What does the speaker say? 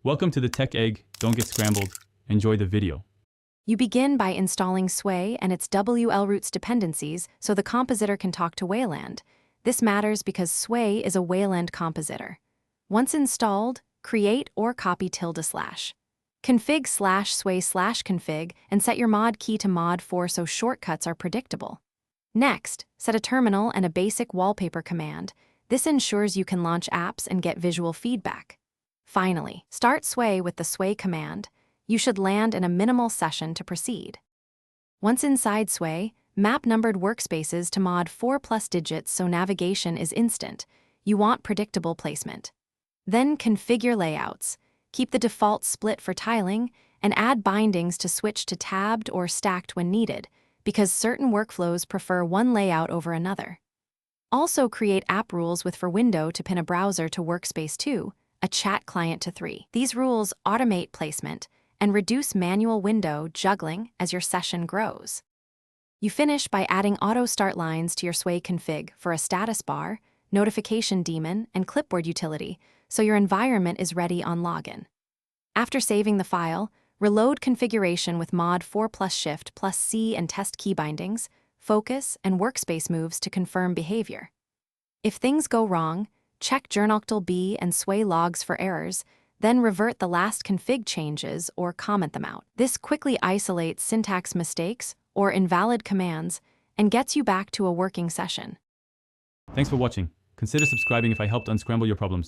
Welcome to the Tech Egg. Don't get scrambled. Enjoy the video. You begin by installing Sway and its WL-Roots dependencies so the compositor can talk to Wayland. This matters because Sway is a Wayland compositor. Once installed, create or copy ~/ config /sway/config and set your mod key to mod 4 so shortcuts are predictable. Next, set a terminal and a basic wallpaper command. This ensures you can launch apps and get visual feedback. Finally, start Sway with the Sway command. You should land in a minimal session to proceed. Once inside Sway, map numbered workspaces to mod 4+ digits so navigation is instant. You want predictable placement. Then configure layouts. Keep the default split for tiling, and add bindings to switch to tabbed or stacked when needed, because certain workflows prefer one layout over another. Also create app rules with for window to pin a browser to workspace 2, a chat client to 3. These rules automate placement and reduce manual window juggling as your session grows. You finish by adding auto start lines to your Sway config for a status bar, notification daemon, and clipboard utility, so your environment is ready on login. After saving the file, reload configuration with mod 4+ Shift+C and test key bindings, focus, and workspace moves to confirm behavior. If things go wrong, check journal B and Sway logs for errors, then revert the last config changes or comment them out. This quickly isolates syntax mistakes or invalid commands and gets you back to a working session. Thanks for watching. Consider subscribing if I helped unscramble your problems.